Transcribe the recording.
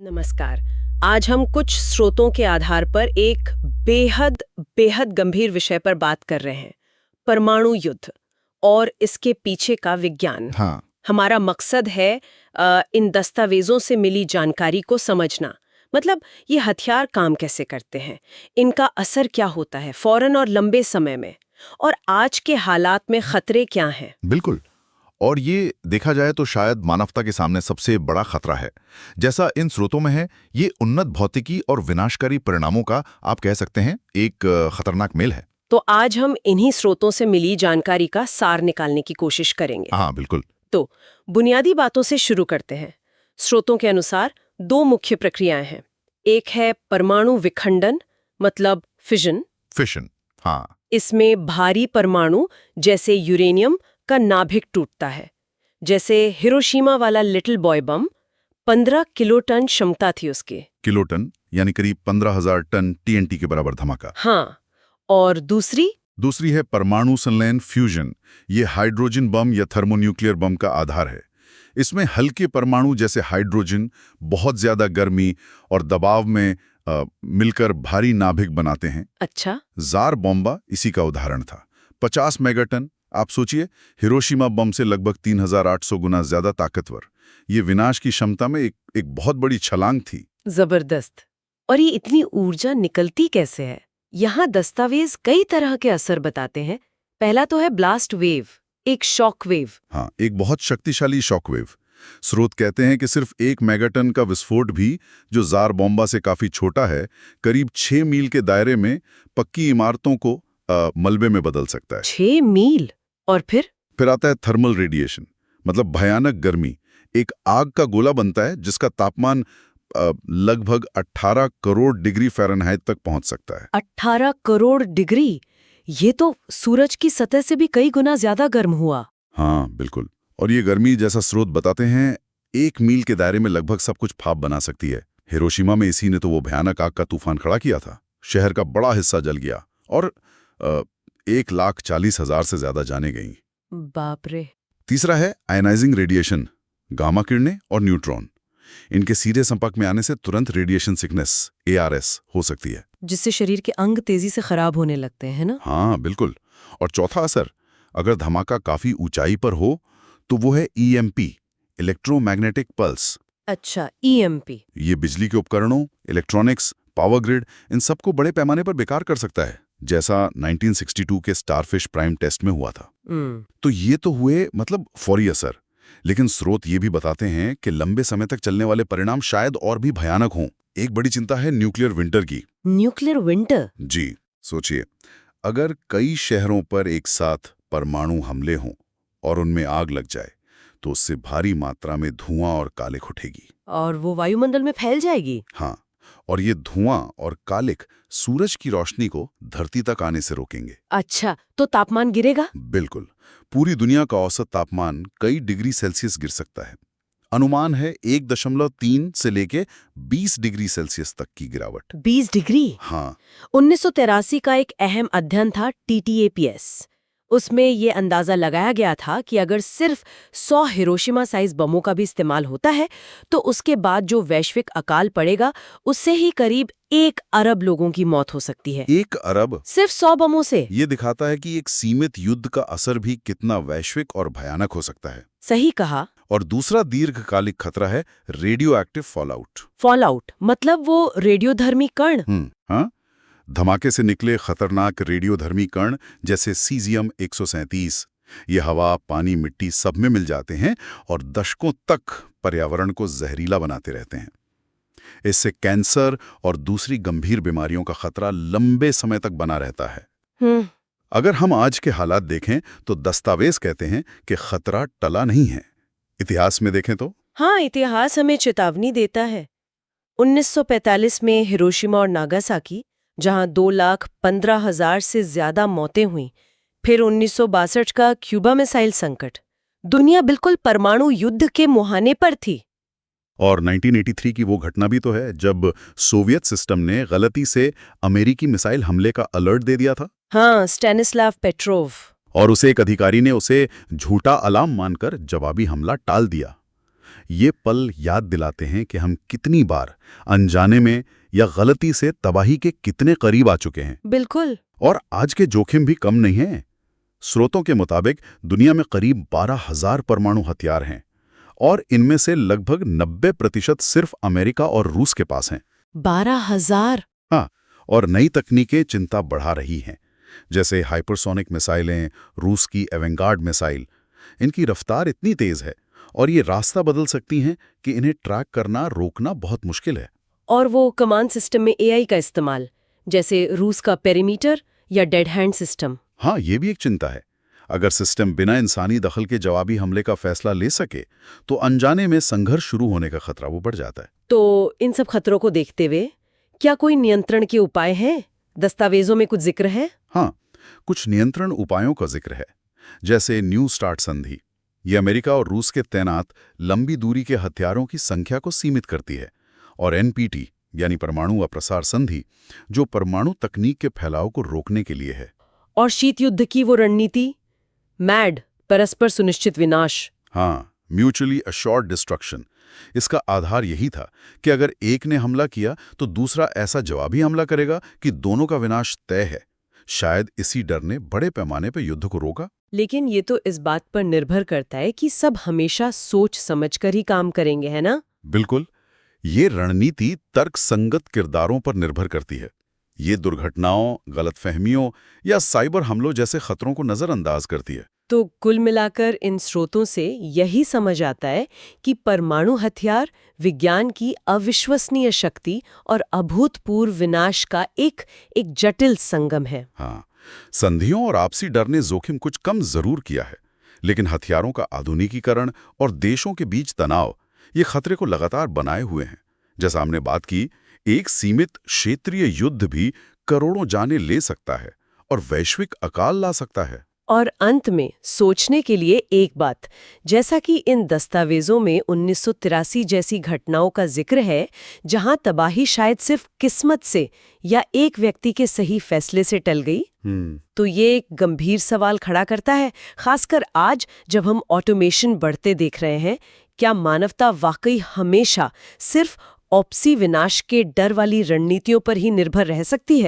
नमस्कार। आज हम कुछ स्रोतों के आधार पर एक बेहद बेहद गंभीर विषय पर बात कर रहे हैं, परमाणु युद्ध और इसके पीछे का विज्ञान। हाँ। हमारा मकसद है इन दस्तावेजों से मिली जानकारी को समझना। मतलब ये हथियार काम कैसे करते हैं, इनका असर क्या होता है फौरन और लंबे समय में, और आज के हालात में खतरे क्या हैं। बिल्कुल। और ये देखा जाए तो शायद मानवता के सामने सबसे बड़ा खतरा है। जैसा इन स्रोतों में है, ये उन्नत भौतिकी और विनाशकारी परिणामों का आप कह सकते हैं एक खतरनाक मेल है। तो आज हम इन्हीं स्रोतों से मिली जानकारी का सार निकालने की कोशिश करेंगे। हाँ, बिल्कुल। तो बुनियादी बातों से शुरू करते हैं। स्रोतों के अनुसार दो मुख्य प्रक्रियाएं हैं। एक है परमाणु विखंडन, मतलब फिजन। फिशन। हाँ। इसमें भारी परमाणु जैसे यूरेनियम का नाभिक टूटता है। जैसे हिरोशिमा वाला लिटिल बॉय बम, 15 किलोटन क्षमता थी उसकी। किलोटन यानी करीब 15,000 टन TNT के बराबर धमाका। हाँ। और दूसरी है परमाणु संलयन फ्यूजन। ये हाइड्रोजन बम या थर्मोन्यूक्लियर बम का आधार है। इसमें हल्के परमाणु जैसे हाइड्रोजन बहुत ज्यादा गर्मी और दबाव में मिलकर भारी नाभिक बनाते हैं। अच्छा। जार बॉम्बा इसी का उदाहरण था। 50 मेगाटन। आप सोचिए, हिरोशिमा बम से लगभग 3,800 गुना ज्यादा ताकतवर। ये विनाश की क्षमता में एक बहुत बड़ी छलांग थी। जबरदस्त। और ये इतनी ऊर्जा निकलती कैसे है? यहाँ दस्तावेज कई तरह के असर बताते हैं। पहला तो है ब्लास्ट वेव, एक शॉक वेव। हाँ, एक बहुत शक्तिशाली शॉकवेव। स्रोत कहते हैं कि सिर्फ 1 मेगाटन का विस्फोट भी, जो जार बॉम्बा से काफी छोटा है, करीब 6 मील के दायरे में पक्की इमारतों को मलबे में बदल सकता है। 6 मील? और फिर आता है थर्मल रेडिएशन, मतलब भयानक गर्मी। एक आग का गोला बनता है जिसका तापमान लगभग 18 करोड़ डिग्री फ़ारेनहाइट तक पहुंच सकता है। 18 करोड़ डिग्री? ये तो सूरज की सतह से भी कई गुना ज्यादा गर्म हुआ। हाँ, बिल्कुल। और ये गर्मी, जैसा स्रोत बताते हैं, 1 मील के दायरे में लगभग सब कुछ भाप बना सकती है। हिरोशिमा में इसी ने तो वो भयानक आग का तूफान खड़ा किया था। शहर का बड़ा हिस्सा जल गया और 1,40,000 से ज्यादा जाने गईं। बाप रे। तीसरा है आयनाइजिंग रेडिएशन, गामा किरणें और न्यूट्रॉन। इनके सीधे संपर्क में आने से तुरंत रेडिएशन सिकनेस, ARS, हो सकती है, जिससे शरीर के अंग तेजी से खराब होने लगते हैं ना? हाँ, बिल्कुल। और चौथा असर, अगर धमाका काफी ऊंचाई पर हो तो वो है EMP, इलेक्ट्रोमैग्नेटिक पल्स। अच्छा, EMP। ये बिजली के उपकरणों, इलेक्ट्रॉनिक्स, पावर ग्रिड, इन सबको बड़े पैमाने पर बेकार कर सकता है, जैसा 1962 के स्टारफिश प्राइम टेस्ट में हुआ था। तो ये तो हुए मतलब फौरी असर, लेकिन स्रोत ये भी बताते हैं कि लंबे समय तक चलने वाले परिणाम शायद और भी भयानक हों। एक बड़ी चिंता है न्यूक्लियर विंटर की। Nuclear winter? जी, सोचिए, अगर कई शहरों पर एक साथ परमाणु हमले हों और उनमें आग लग जाए, तो उससे भारी मात्रा में धुआं और कालिख उठेगी। और वो वायुमंडल में फैल जाएगी? हाँ, और ये धुआं और कालिख सूरज की रोशनी को धरती तक आने से रोकेंगे। अच्छा, तो तापमान गिरेगा? बिल्कुल। पूरी दुनिया का औसत तापमान कई डिग्री सेल्सियस गिर सकता है। अनुमान है 1.3 से लेके 20 डिग्री सेल्सियस तक की गिरावट। 20 डिग्री? हाँ। 1983 का एक अहम अध्ययन था TTAPS। उसमें ये अंदाजा लगाया गया था कि अगर सिर्फ 100 हिरोशिमा साइज बमों का भी इस्तेमाल होता है, तो उसके बाद जो वैश्विक अकाल पड़ेगा, उससे ही करीब 1 अरब लोगों की मौत हो सकती है। 1 अरब? सिर्फ 100 बमों से? ये दिखाता है कि एक सीमित युद्ध का असर भी कितना वैश्विक और भयानक हो सकता है। सही कहा। और दूसरा दीर्घकालिक खतरा है रेडियो एक्टिव फॉलआउट। फॉलआउट मतलब वो रेडियोधर्मी कण? हाँ, धमाके से निकले खतरनाक रेडियोधर्मी कण जैसे सीजियम 137, ये हवा, पानी, मिट्टी सब में मिल जाते हैं और दशकों तक पर्यावरण को जहरीला बनाते रहते हैं। इससे कैंसर और दूसरी गंभीर बीमारियों का खतरा लंबे समय तक बना रहता है। अगर हम आज के हालात देखें तो दस्तावेज कहते हैं कि खतरा टला नहीं है। इतिहास में देखें तो? हाँ, इतिहास हमें चेतावनी देता है। 1945 में हिरोशिमा और नागासाकी, जहां 2,15,000 से ज्यादा मौतें हुईं। फिर 1962 का क्यूबा मिसाइल संकट। दुनिया बिल्कुल परमाणु युद्ध के मुहाने पर थी। और 1983 की वो घटना भी तो है जब सोवियत सिस्टम ने गलती से अमेरिकी मिसाइल हमले का अलर्ट दे दिया था। हाँ, स्टैनिस्लाव पेट्रोव। और उसे एक अधिकारी ने उसे झूठा अलार्म मानकर जवाबी हमला टाल दिया। ये पल याद दिलाते हैं कि हम कितनी बार अनजाने में या गलती से तबाही के कितने करीब आ चुके हैं। बिल्कुल। और आज के जोखिम भी कम नहीं हैं। स्रोतों के मुताबिक दुनिया में करीब 12,000 परमाणु हथियार हैं और इनमें से लगभग 90% सिर्फ अमेरिका और रूस के पास हैं। 12,000। हाँ, और नई तकनीकें चिंता बढ़ा रही हैं, जैसे हाइपरसोनिक मिसाइलें, रूस की एवेंगार्ड मिसाइल। इनकी रफ्तार इतनी तेज है और ये रास्ता बदल सकती हैं कि इन्हें ट्रैक करना, रोकना बहुत मुश्किल है। और वो कमांड सिस्टम में एआई का इस्तेमाल, जैसे रूस का पेरीमीटर या डेड हैंड सिस्टम। हाँ, ये भी एक चिंता है। अगर सिस्टम बिना इंसानी दखल के जवाबी हमले का फैसला ले सके तो अनजाने में संघर्ष शुरू होने का खतरा वो बढ़ जाता है। तो इन सब खतरों को देखते हुए क्या कोई नियंत्रण के उपाय हैं? दस्तावेजों में कुछ जिक्र है? हाँ, कुछ नियंत्रण उपायों का जिक्र है, जैसे न्यू स्टार्ट संधि। ये अमेरिका और रूस के तैनात लंबी दूरी के हथियारों की संख्या को सीमित करती है, और एनपीटी यानी परमाणु अप्रसार संधि, जो परमाणु तकनीक के फैलाव को रोकने के लिए है। और शीत युद्ध की वो रणनीति मैड, परस्पर सुनिश्चित विनाश। हाँ, म्यूचुअली अश्योर्ड डिस्ट्रक्शन। इसका आधार यही था कि अगर एक ने हमला किया तो दूसरा ऐसा जवाबी हमला करेगा कि दोनों का विनाश तय है। शायद इसी डर ने बड़े पैमाने पर युद्ध को रोका। लेकिन ये तो इस बात पर निर्भर करता है कि सब हमेशा सोच समझकर ही काम करेंगे, है ना? बिल्कुल। ये रणनीति तर्कसंगत किरदारों पर निर्भर करती है। ये दुर्घटनाओं, गलतफहमियों या साइबर हमलों जैसे खतरों को नजरअंदाज करती है। तो कुल मिलाकर इन स्रोतों से यही समझ आता है कि परमाणु हथियार विज्ञान की अविश्वसनीय शक्ति और अभूतपूर्व विनाश का एक जटिल संगम है। हाँ, संधियों और आपसी डर ने जोखिम कुछ कम जरूर किया है, लेकिन हथियारों का आधुनिकीकरण और देशों के बीच तनाव ये खतरे को लगातार बनाए हुए हैं। जैसा हमने बात की, एक सीमित क्षेत्रीय युद्ध भी करोड़ों जानें ले सकता है और वैश्विक अकाल ला सकता है। और अंत में सोचने के लिए एक बात, जैसा कि इन दस्तावेजों में 1983 जैसी घटनाओं का जिक्र है, जहां तबाही शायद सिर्फ किस्मत से या एक व्यक्ति के सही फैसले से टल गई, तो ये एक गंभीर सवाल खड़ा करता है, खासकर आज जब हम ऑटोमेशन बढ़ते देख रहे हैं। क्या मानवता वाकई हमेशा सिर्फ आपसी विनाश के डर वाली रणनीतियों पर ही निर्भर रह सकती है?